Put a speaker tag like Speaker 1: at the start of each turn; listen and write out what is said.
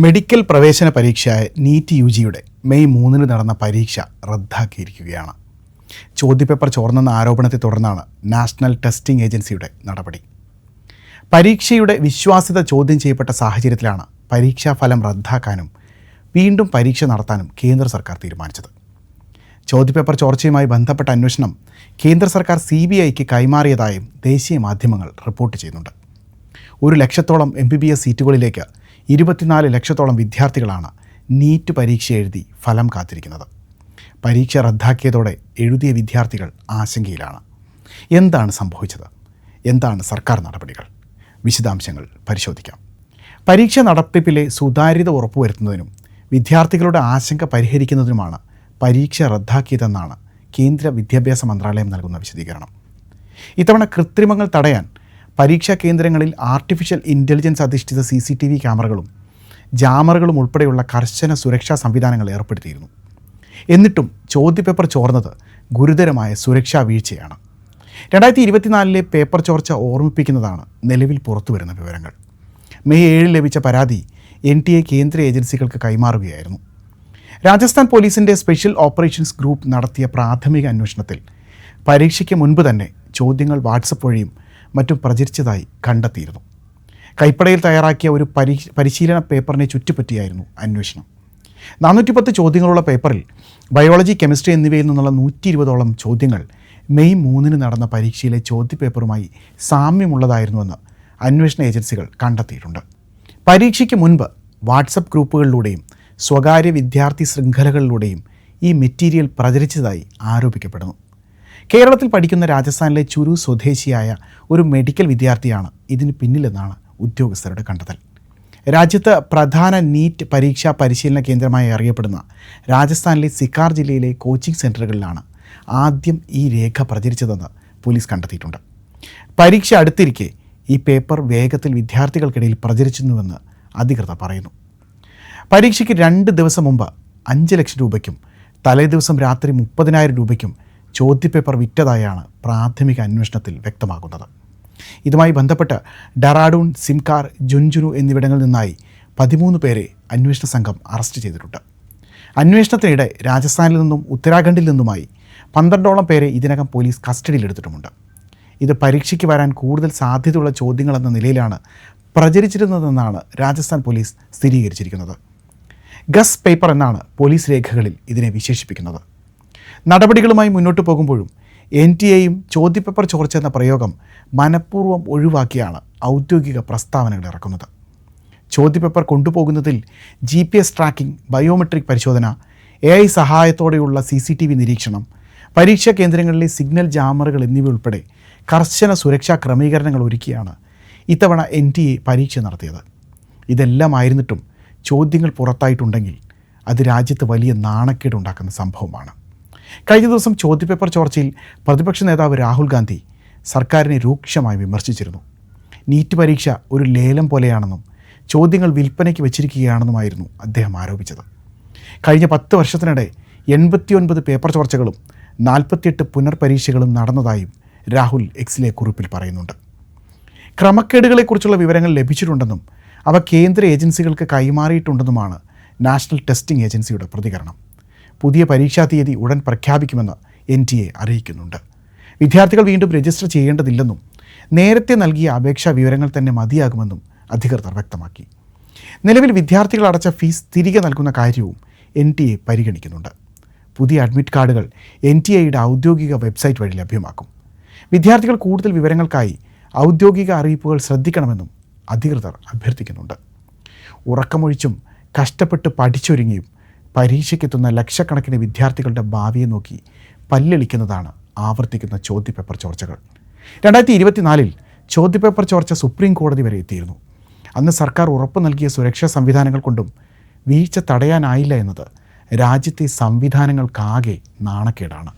Speaker 1: Medical പ്രവേശന പരീക്ഷയായ NEET യുടെ May 3 നടന്ന പരീക്ഷ റദ്ദാക്കിയിരിക്കുകയാണ്. ചോദ്യപേപ്പർ ചോർന്നെന്ന ആരോപണത്തെ തുടർന്നാണ് നാഷണൽ ടെസ്റ്റിംഗ് ഏജൻസിയുടെ നടപടി. പരീക്ഷയുടെ വിശ്വാസ്യത ചോദ്യം ചെയ്യപ്പെട്ട സാഹചര്യത്തിലാണ് പരീക്ഷാഫലം റദ്ദാക്കാനും വീണ്ടും പരീക്ഷ നടത്താനും കേന്ദ്ര സർക്കാർ തീരുമാനിച്ചത്. ചോദ്യപേപ്പർ ചോർച്ചയുമായി ബന്ധപ്പെട്ട അന്വേഷണം കേന്ദ്ര സർക്കാർ CBIക്ക് കൈമാറിയതായും ദേശീയ മാധ്യമങ്ങൾ റിപ്പോർട്ട് ചെയ്യുന്നുണ്ട്. 1 ലക്ഷത്തോളം MBBS സീറ്റുകളിലേക്ക് 24 ലക്ഷത്തോളം വിദ്യാർത്ഥികളാണ് നീറ്റ് പരീക്ഷ എഴുതി ഫലം കാത്തിരിക്കുന്നത്. പരീക്ഷ റദ്ദാക്കിയതോടെ എഴുതിയ വിദ്യാർത്ഥികൾ ആശങ്കയിലാണ്. എന്താണ് സംഭവിച്ചത്? എന്താണ് സർക്കാർ നടപടികൾ? വിശദാംശങ്ങൾ പരിശോധിക്കാം. പരീക്ഷ നടത്തിപ്പിലെ സുതാര്യത ഉറപ്പുവരുത്തുന്നതിനും വിദ്യാർത്ഥികളുടെ ആശങ്ക പരിഹരിക്കുന്നതിനുമാണ് പരീക്ഷ റദ്ദാക്കിയതെന്നാണ് കേന്ദ്ര വിദ്യാഭ്യാസ മന്ത്രാലയം നൽകുന്ന വിശദീകരണം. ഇത്തവണ കൃത്രിമങ്ങൾ തടയാൻ പരീക്ഷാ കേന്ദ്രങ്ങളിൽ ആർട്ടിഫിഷ്യൽ ഇൻ്റലിജൻസ് അധിഷ്ഠിത CCTV ക്യാമറകളും ജാമറുകളും ഉൾപ്പെടെയുള്ള കർശന സുരക്ഷാ സംവിധാനങ്ങൾ ഏർപ്പെടുത്തിയിരുന്നു. എന്നിട്ടും ചോദ്യപേപ്പർ ചോർന്നത് ഗുരുതരമായ സുരക്ഷാ വീഴ്ചയാണ്. 2024 പേപ്പർ ചോർച്ച ഓർമ്മിപ്പിക്കുന്നതാണ് നിലവിൽ പുറത്തുവരുന്ന വിവരങ്ങൾ. മെയ് 7 ലഭിച്ച പരാതി NTA കേന്ദ്ര ഏജൻസികൾക്ക് കൈമാറുകയായിരുന്നു. രാജസ്ഥാൻ പോലീസിൻ്റെ സ്പെഷ്യൽ ഓപ്പറേഷൻസ് ഗ്രൂപ്പ് നടത്തിയ പ്രാഥമിക അന്വേഷണത്തിൽ പരീക്ഷയ്ക്ക് മുൻപ് തന്നെ ചോദ്യങ്ങൾ വാട്സപ്പ് വഴിയും മറ്റും പ്രചരിച്ചതായി കണ്ടെത്തിയിരുന്നു. കൈപ്പടയിൽ തയ്യാറാക്കിയ ഒരു പരിശീലന പേപ്പറിനെ ചുറ്റിപ്പറ്റിയായിരുന്നു അന്വേഷണം. 410 ചോദ്യങ്ങളുള്ള പേപ്പറിൽ ബയോളജി, കെമിസ്ട്രി എന്നിവയിൽ നിന്നുള്ള 120ഓളം ചോദ്യങ്ങൾ മെയ് 3 നടന്ന പരീക്ഷയിലെ ചോദ്യപേപ്പറുമായി സാമ്യമുള്ളതായിരുന്നുവെന്ന് അന്വേഷണ ഏജൻസികൾ കണ്ടെത്തിയിട്ടുണ്ട്. പരീക്ഷയ്ക്ക് മുൻപ് വാട്സപ്പ് ഗ്രൂപ്പുകളിലൂടെയും സ്വകാര്യ വിദ്യാർത്ഥി ശൃംഖലകളിലൂടെയും ഈ മെറ്റീരിയൽ പ്രചരിച്ചതായി ആരോപിക്കപ്പെടുന്നു. കേരളത്തിൽ പഠിക്കുന്ന രാജസ്ഥാനിലെ ചുരു സ്വദേശിയായ ഒരു മെഡിക്കൽ വിദ്യാർത്ഥിയാണ് ഇതിന് പിന്നിലെന്നാണ് ഉദ്യോഗസ്ഥരുടെ കണ്ടെത്തൽ. രാജ്യത്ത് പ്രധാന നീറ്റ് പരീക്ഷാ പരിശീലന കേന്ദ്രമായി അറിയപ്പെടുന്ന രാജസ്ഥാനിലെ സിക്കാർ ജില്ലയിലെ കോച്ചിംഗ് സെൻറ്ററുകളിലാണ് ആദ്യം ഈ രേഖ പ്രചരിച്ചതെന്ന് പോലീസ് കണ്ടെത്തിയിട്ടുണ്ട്. പരീക്ഷ അടുത്തിരിക്കെ ഈ പേപ്പർ വേഗത്തിൽ വിദ്യാർത്ഥികൾക്കിടയിൽ പ്രചരിച്ചിരുന്നുവെന്ന് അധികൃതർ പറയുന്നു. പരീക്ഷയ്ക്ക് 2 ദിവസം മുമ്പ് 5 ലക്ഷം രൂപയ്ക്കും തലേദിവസം രാത്രി 30,000 രൂപയ്ക്കും ചോദ്യപേപ്പർ വിറ്റതായാണ് പ്രാഥമിക അന്വേഷണത്തിൽ വ്യക്തമാകുന്നത്. ഇതുമായി ബന്ധപ്പെട്ട് ഡെറാഡൂൺ, സിംകാർ, ജുൻജുനു എന്നിവിടങ്ങളിൽ നിന്നായി 13 പേരെ അന്വേഷണ സംഘം അറസ്റ്റ് ചെയ്തിട്ടുണ്ട്. അന്വേഷണത്തിനിടെ രാജസ്ഥാനിൽ നിന്നും ഉത്തരാഖണ്ഡിൽ നിന്നുമായി 12ഓളം പേരെ ഇതിനകം പോലീസ് കസ്റ്റഡിയിലെടുത്തിട്ടുമുണ്ട്. ഇത് പരീക്ഷയ്ക്ക് വരാൻ കൂടുതൽ സാധ്യതയുള്ള ചോദ്യങ്ങളെന്ന നിലയിലാണ് പ്രചരിച്ചിരുന്നതെന്നാണ് രാജസ്ഥാൻ പോലീസ് സ്ഥിരീകരിച്ചിരിക്കുന്നത്. ഗസ് പേപ്പർ എന്നാണ് പോലീസ് രേഖകളിൽ ഇതിനെ വിശേഷിപ്പിക്കുന്നത്. നടപടികളുമായി മുന്നോട്ട് പോകുമ്പോഴും NTAയും ചോദ്യപേപ്പർ ചോർച്ച എന്ന പ്രയോഗം മനഃപൂർവ്വം ഒഴിവാക്കിയാണ് ഔദ്യോഗിക പ്രസ്താവനകൾ ഇറക്കുന്നത്. ചോദ്യപേപ്പർ കൊണ്ടുപോകുന്നതിൽ GPS ട്രാക്കിംഗ്, ബയോമെട്രിക് പരിശോധന, AI സഹായത്തോടെയുള്ള CCTV നിരീക്ഷണം, പരീക്ഷാ കേന്ദ്രങ്ങളിലെ സിഗ്നൽ ജാമറുകൾ എന്നിവ ഉൾപ്പെടെ കർശന സുരക്ഷാ ക്രമീകരണങ്ങൾ ഒരുക്കിയാണ് ഇത്തവണ NTA പരീക്ഷ നടത്തിയത്. ഇതെല്ലാം ആയിരുന്നിട്ടും ചോദ്യങ്ങൾ പുറത്തായിട്ടുണ്ടെങ്കിൽ അത് രാജ്യത്ത് വലിയ നാണക്കേടുണ്ടാക്കുന്ന സംഭവമാണ്. കഴിഞ്ഞ ദിവസം ചോദ്യപേപ്പർ ചോർച്ചയിൽ പ്രതിപക്ഷ നേതാവ് രാഹുൽ ഗാന്ധി സർക്കാരിനെ രൂക്ഷമായി വിമർശിച്ചിരുന്നു. നീറ്റ് പരീക്ഷ ഒരു ലേലം പോലെയാണെന്നും ചോദ്യങ്ങൾ വിൽപ്പനയ്ക്ക് വെച്ചിരിക്കുകയാണെന്നുമായിരുന്നു അദ്ദേഹം ആരോപിച്ചത്. കഴിഞ്ഞ 10 വർഷത്തിനിടെ 89 പേപ്പർ ചോർച്ചകളും 48 പുനർപരീക്ഷകളും നടന്നതായും രാഹുൽ എക്സിലെ കുറിപ്പിൽ പറയുന്നുണ്ട്. ക്രമക്കേടുകളെക്കുറിച്ചുള്ള വിവരങ്ങൾ ലഭിച്ചിട്ടുണ്ടെന്നും അവ കേന്ദ്ര ഏജൻസികൾക്ക് കൈമാറിയിട്ടുണ്ടെന്നുമാണ് നാഷണൽ ടെസ്റ്റിംഗ് ഏജൻസിയുടെ പ്രതികരണം. പുതിയ പരീക്ഷാ തീയതി ഉടൻ പ്രഖ്യാപിക്കുമെന്ന് NTA അറിയിക്കുന്നുണ്ട്. വിദ്യാർത്ഥികൾ വീണ്ടും രജിസ്റ്റർ ചെയ്യേണ്ടതില്ലെന്നും നേരത്തെ നൽകിയ അപേക്ഷാ വിവരങ്ങൾ തന്നെ മതിയാകുമെന്നും അധികൃതർ വ്യക്തമാക്കി. നിലവിൽ വിദ്യാർത്ഥികൾ അടച്ച ഫീസ് തിരികെ നൽകുന്ന കാര്യവും NTA പരിഗണിക്കുന്നുണ്ട്. പുതിയ അഡ്മിറ്റ് കാർഡുകൾ NTAയുടെ ഔദ്യോഗിക വെബ്സൈറ്റ് വഴി ലഭ്യമാക്കും. വിദ്യാർത്ഥികൾ കൂടുതൽ വിവരങ്ങൾക്കായി ഔദ്യോഗിക അറിയിപ്പുകൾ ശ്രദ്ധിക്കണമെന്നും അധികൃതർ അഭ്യർത്ഥിക്കുന്നുണ്ട്. ഉറക്കമൊഴിച്ചും കഷ്ടപ്പെട്ട് പഠിച്ചൊരുങ്ങിയും പരീക്ഷയ്ക്കെത്തുന്ന ലക്ഷക്കണക്കിന് വിദ്യാർത്ഥികളുടെ ഭാവിയെ നോക്കി പല്ലളിക്കുന്നതാണ് ആവർത്തിക്കുന്ന ചോദ്യപേപ്പർ ചോർച്ചകൾ. 2024 ചോദ്യപേപ്പർ ചോർച്ച സുപ്രീം കോടതി വരെ എത്തിയിരുന്നു. അന്ന് സർക്കാർ ഉറപ്പ് നൽകിയ സുരക്ഷാ സംവിധാനങ്ങൾ കൊണ്ടും വീഴ്ച തടയാനായില്ല എന്നത് രാജ്യത്തെ സംവിധാനങ്ങൾക്കാകെ നാണക്കേടാണ്.